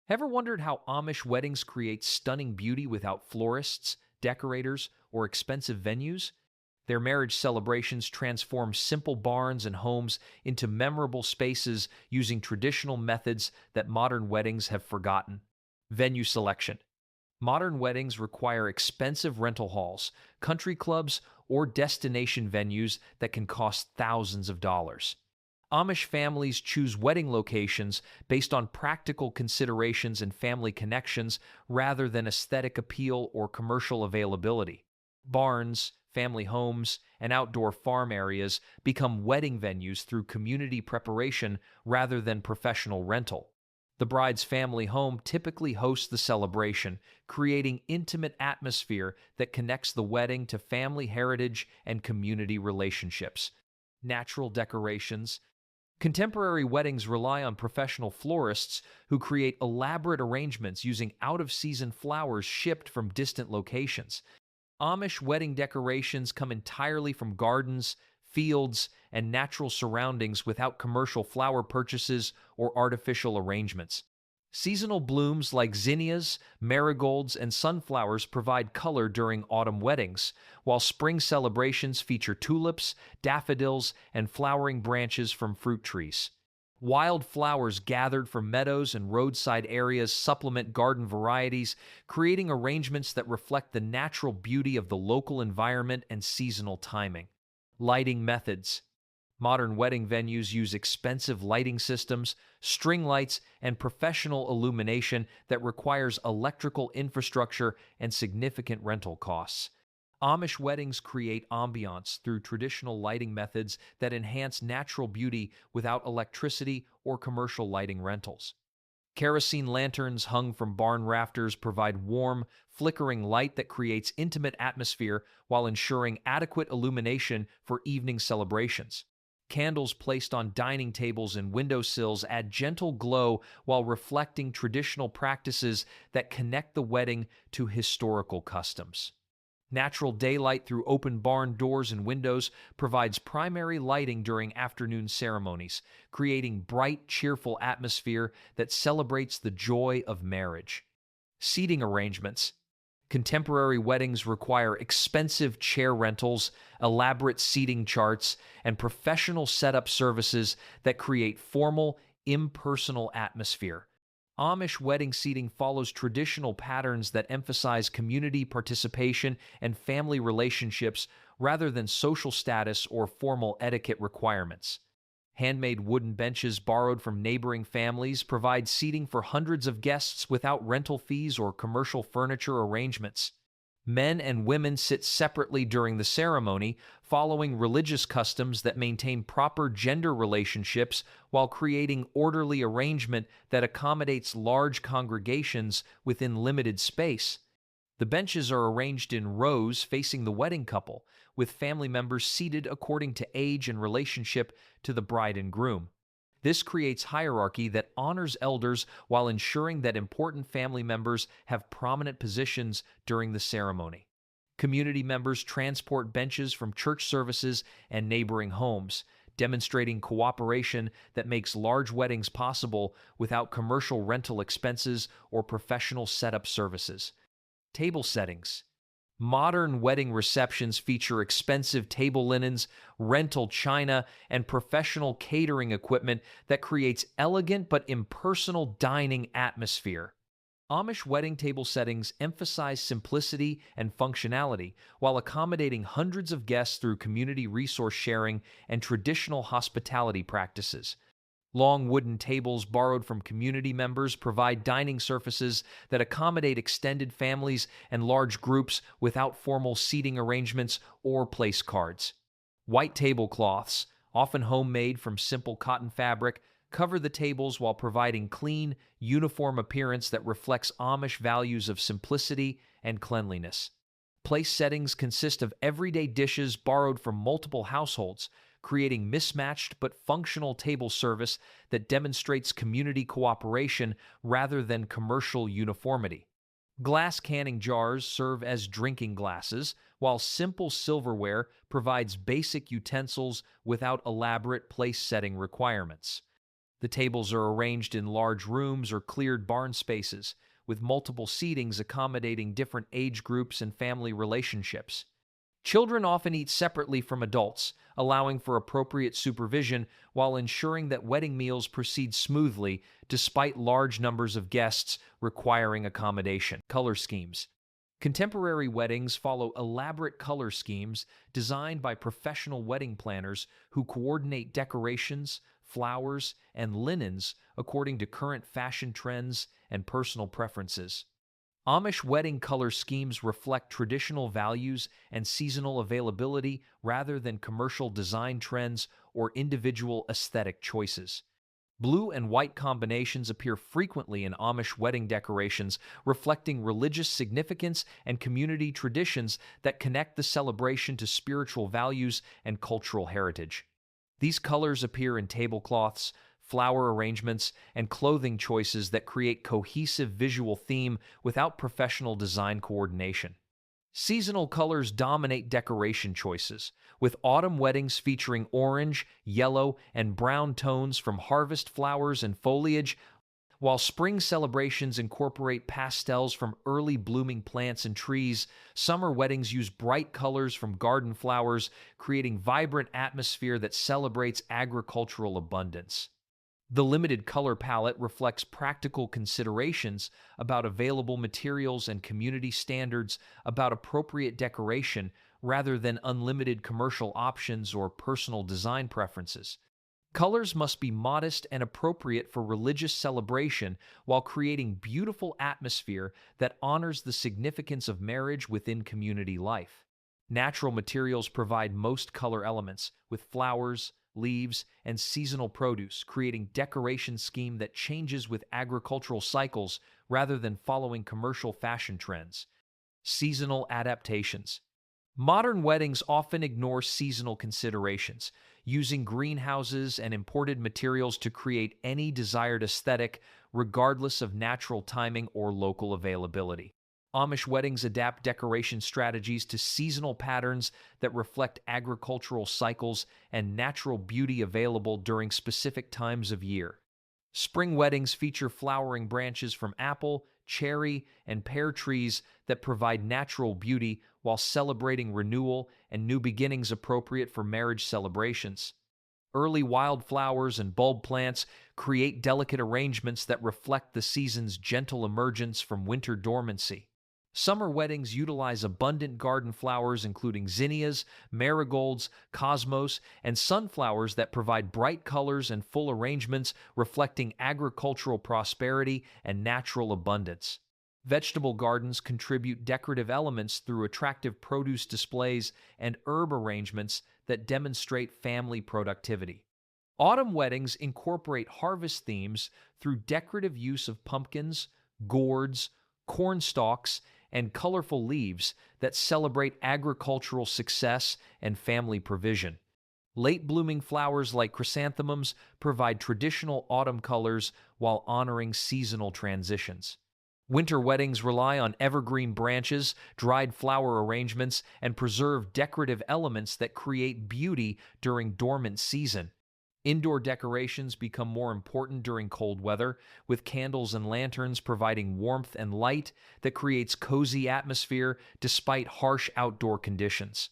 Ever wondered how Amish weddings create stunning beauty without florists, decorators, or expensive venues? Their marriage celebrations transform simple barns and homes into memorable spaces using traditional methods that modern weddings have forgotten. Venue selection. Modern weddings require expensive rental halls, country clubs, or destination venues that can cost thousands of dollars. Amish families choose wedding locations based on practical considerations and family connections rather than aesthetic appeal or commercial availability. Barns, family homes, and outdoor farm areas become wedding venues through community preparation rather than professional rental. The bride's family home typically hosts the celebration, creating intimate atmosphere that connects the wedding to family heritage and community relationships. Natural decorations. Contemporary weddings rely on professional florists who create elaborate arrangements using out-of-season flowers shipped from distant locations. Amish wedding decorations come entirely from gardens, fields, and natural surroundings without commercial flower purchases or artificial arrangements. Seasonal blooms like zinnias, marigolds, and sunflowers provide color during autumn weddings, while spring celebrations feature tulips, daffodils, and flowering branches from fruit trees. Wild flowers gathered from meadows and roadside areas supplement garden varieties, creating arrangements that reflect the natural beauty of the local environment and seasonal timing. Lighting methods. Modern wedding venues use expensive lighting systems, string lights, and professional illumination that requires electrical infrastructure and significant rental costs. Amish weddings create ambiance through traditional lighting methods that enhance natural beauty without electricity or commercial lighting rentals. Kerosene lanterns hung from barn rafters provide warm, flickering light that creates intimate atmosphere while ensuring adequate illumination for evening celebrations. Candles placed on dining tables and windowsills add gentle glow while reflecting traditional practices that connect the wedding to historical customs. Natural daylight through open barn doors and windows provides primary lighting during afternoon ceremonies, creating bright, cheerful atmosphere that celebrates the joy of marriage. Seating arrangements. Contemporary weddings require expensive chair rentals, elaborate seating charts, and professional setup services that create formal, impersonal atmosphere. Amish wedding seating follows traditional patterns that emphasize community participation and family relationships rather than social status or formal etiquette requirements. Handmade wooden benches borrowed from neighboring families provide seating for hundreds of guests without rental fees or commercial furniture arrangements. Men and women sit separately during the ceremony, following religious customs that maintain proper gender relationships while creating orderly arrangement that accommodates large congregations within limited space. The benches are arranged in rows facing the wedding couple, with family members seated according to age and relationship to the bride and groom. This creates hierarchy that honors elders while ensuring that important family members have prominent positions during the ceremony. Community members transport benches from church services and neighboring homes, demonstrating cooperation that makes large weddings possible without commercial rental expenses or professional setup services. Table settings. Modern wedding receptions feature expensive table linens, rental china, and professional catering equipment that creates elegant but impersonal dining atmosphere. Amish wedding table settings emphasize simplicity and functionality while accommodating hundreds of guests through community resource sharing and traditional hospitality practices. Long wooden tables borrowed from community members provide dining surfaces that accommodate extended families and large groups without formal seating arrangements or place cards. White tablecloths, often homemade from simple cotton fabric, cover the tables while providing clean, uniform appearance that reflects Amish values of simplicity and cleanliness. Place settings consist of everyday dishes borrowed from multiple households, creating mismatched but functional table service that demonstrates community cooperation rather than commercial uniformity. Glass canning jars serve as drinking glasses, while simple silverware provides basic utensils without elaborate place-setting requirements. The tables are arranged in large rooms or cleared barn spaces, with multiple seatings accommodating different age groups and family relationships. Children often eat separately from adults, allowing for appropriate supervision while ensuring that wedding meals proceed smoothly despite large numbers of guests requiring accommodation. Color schemes. Contemporary weddings follow elaborate color schemes designed by professional wedding planners who coordinate decorations, flowers, and linens according to current fashion trends and personal preferences. Amish wedding color schemes reflect traditional values and seasonal availability rather than commercial design trends or individual aesthetic choices. Blue and white combinations appear frequently in Amish wedding decorations, reflecting religious significance and community traditions that connect the celebration to spiritual values and cultural heritage. These colors appear in tablecloths, flower arrangements, and clothing choices that create cohesive visual theme without professional design coordination. Seasonal colors dominate decoration choices, with autumn weddings featuring orange, yellow, and brown tones from harvest flowers and foliage, while spring celebrations incorporate pastels from early blooming plants and trees. Summer weddings use bright colors from garden flowers, creating vibrant atmosphere that celebrates agricultural abundance. The limited color palette reflects practical considerations about available materials and community standards about appropriate decoration rather than unlimited commercial options or personal design preferences. Colors must be modest and appropriate for religious celebration while creating beautiful atmosphere that honors the significance of marriage within community life. Natural materials provide most color elements, with flowers, leaves, and seasonal produce, creating decoration scheme that changes with agricultural cycles rather than following commercial fashion trends. Seasonal adaptations. Modern weddings often ignore seasonal considerations, using greenhouses and imported materials to create any desired aesthetic, regardless of natural timing or local availability. Amish weddings adapt decoration strategies to seasonal patterns that reflect agricultural cycles and natural beauty available during specific times of year. Spring weddings feature flowering branches from apple, cherry, and pear trees that provide natural beauty while celebrating renewal and new beginnings appropriate for marriage celebrations. Early wildflowers and bulb plants create delicate arrangements that reflect the season's gentle emergence from winter dormancy. Summer weddings utilize abundant garden flowers including zinnias, marigolds, cosmos, and sunflowers that provide bright colors and full arrangements reflecting agricultural prosperity and natural abundance. Vegetable gardens contribute decorative elements through attractive produce displays and herb arrangements that demonstrate family productivity. Autumn weddings incorporate harvest themes through decorative use of pumpkins, gourds, corn stalks, and colorful leaves that celebrate agricultural success and family provision. Late blooming flowers like chrysanthemums provide traditional autumn colors while honoring seasonal transitions. Winter weddings rely on evergreen branches, dried flower arrangements, and preserved decorative elements that create beauty during dormant season. Indoor decorations become more important during cold weather, with candles and lanterns providing warmth and light that creates cozy atmosphere despite harsh outdoor conditions.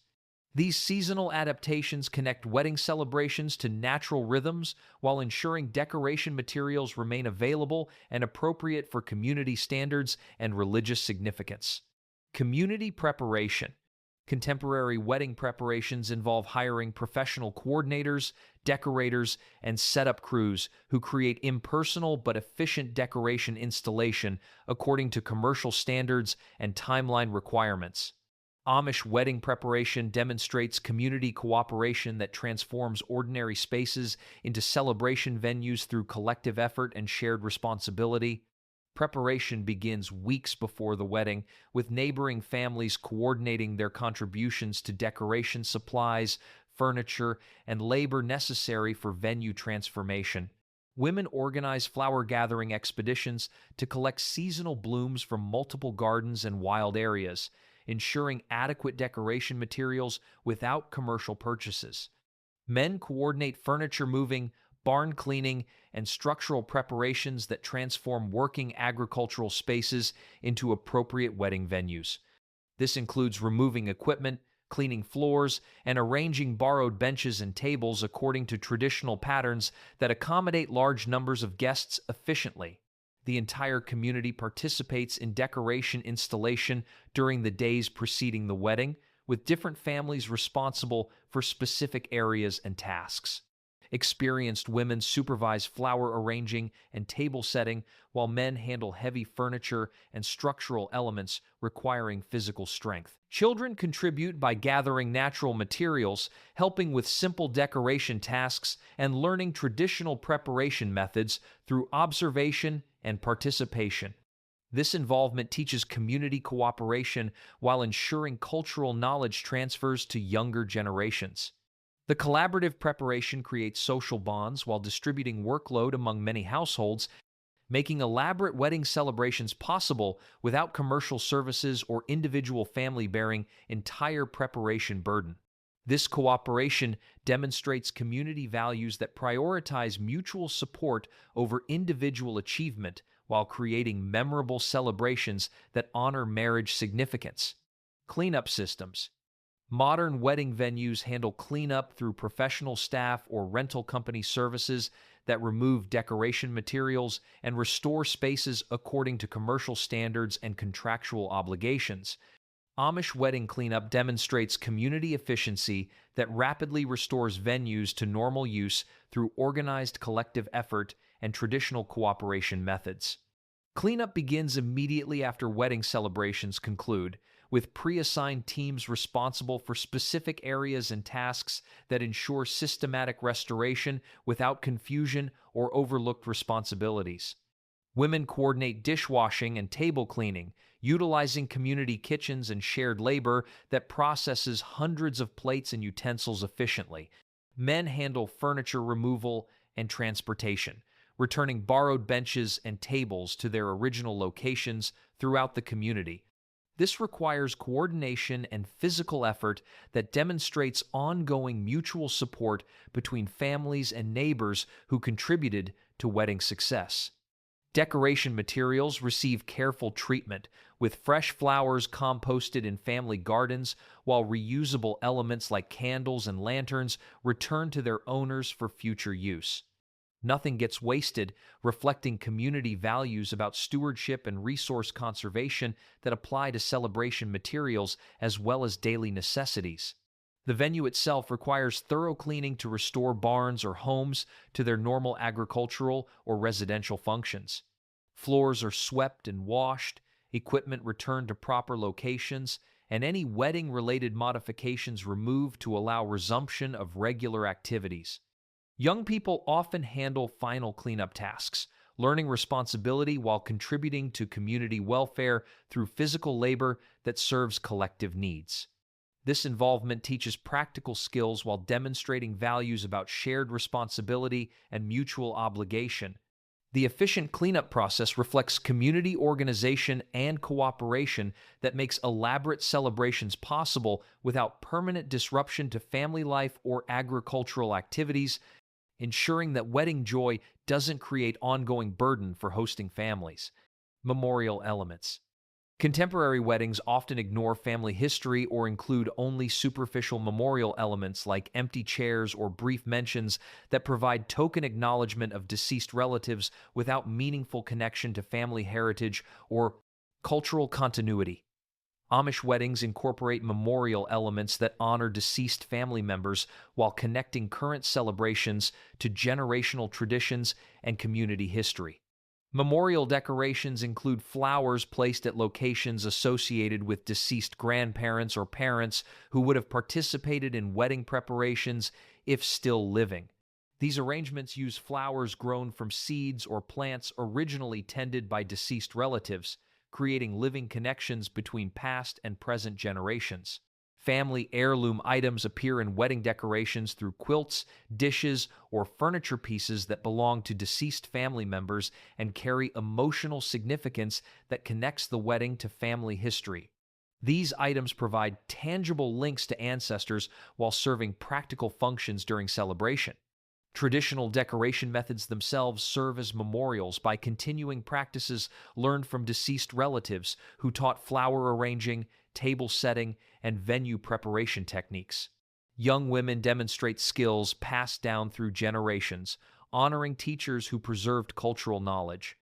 These seasonal adaptations connect wedding celebrations to natural rhythms while ensuring decoration materials remain available and appropriate for community standards and religious significance. Community preparation. Contemporary wedding preparations involve hiring professional coordinators, decorators, and setup crews who create impersonal but efficient decoration installation according to commercial standards and timeline requirements. Amish wedding preparation demonstrates community cooperation that transforms ordinary spaces into celebration venues through collective effort and shared responsibility. Preparation begins weeks before the wedding, with neighboring families coordinating their contributions to decoration supplies, furniture, and labor necessary for venue transformation. Women organize flower gathering expeditions to collect seasonal blooms from multiple gardens and wild areas, ensuring adequate decoration materials without commercial purchases. Men coordinate furniture moving, barn cleaning, and structural preparations that transform working agricultural spaces into appropriate wedding venues. This includes removing equipment, cleaning floors, and arranging borrowed benches and tables according to traditional patterns that accommodate large numbers of guests efficiently. The entire community participates in decoration installation during the days preceding the wedding, with different families responsible for specific areas and tasks. Experienced women supervise flower arranging and table setting, while men handle heavy furniture and structural elements requiring physical strength. Children contribute by gathering natural materials, helping with simple decoration tasks, and learning traditional preparation methods through observation and participation. This involvement teaches community cooperation while ensuring cultural knowledge transfers to younger generations. The collaborative preparation creates social bonds while distributing workload among many households, making elaborate wedding celebrations possible without commercial services or individual family bearing entire preparation burden. This cooperation demonstrates community values that prioritize mutual support over individual achievement while creating memorable celebrations that honor marriage significance. Cleanup systems. Modern wedding venues handle cleanup through professional staff or rental company services that remove decoration materials and restore spaces according to commercial standards and contractual obligations. Amish wedding cleanup demonstrates community efficiency that rapidly restores venues to normal use through organized collective effort and traditional cooperation methods. Cleanup begins immediately after wedding celebrations conclude, with pre-assigned teams responsible for specific areas and tasks that ensure systematic restoration without confusion or overlooked responsibilities. Women coordinate dishwashing and table cleaning, utilizing community kitchens and shared labor that processes hundreds of plates and utensils efficiently. Men handle furniture removal and transportation, returning borrowed benches and tables to their original locations throughout the community. This requires coordination and physical effort that demonstrates ongoing mutual support between families and neighbors who contributed to wedding success. Decoration materials receive careful treatment, with fresh flowers composted in family gardens, while reusable elements like candles and lanterns return to their owners for future use. Nothing gets wasted, reflecting community values about stewardship and resource conservation that apply to celebration materials as well as daily necessities. The venue itself requires thorough cleaning to restore barns or homes to their normal agricultural or residential functions. Floors are swept and washed, equipment returned to proper locations, and any wedding-related modifications removed to allow resumption of regular activities. Young people often handle final cleanup tasks, learning responsibility while contributing to community welfare through physical labor that serves collective needs. This involvement teaches practical skills while demonstrating values about shared responsibility and mutual obligation. The efficient cleanup process reflects community organization and cooperation that makes elaborate celebrations possible without permanent disruption to family life or agricultural activities, ensuring that wedding joy doesn't create ongoing burden for hosting families. Memorial elements. Contemporary weddings often ignore family history or include only superficial memorial elements like empty chairs or brief mentions that provide token acknowledgement of deceased relatives without meaningful connection to family heritage or cultural continuity. Amish weddings incorporate memorial elements that honor deceased family members while connecting current celebrations to generational traditions and community history. Memorial decorations include flowers placed at locations associated with deceased grandparents or parents who would have participated in wedding preparations if still living. These arrangements use flowers grown from seeds or plants originally tended by deceased relatives, creating living connections between past and present generations. Family heirloom items appear in wedding decorations through quilts, dishes, or furniture pieces that belong to deceased family members and carry emotional significance that connects the wedding to family history. These items provide tangible links to ancestors while serving practical functions during celebration. Traditional decoration methods themselves serve as memorials by continuing practices learned from deceased relatives who taught flower arranging, table setting, and venue preparation techniques. Young women demonstrate skills passed down through generations, honoring teachers who preserved cultural knowledge.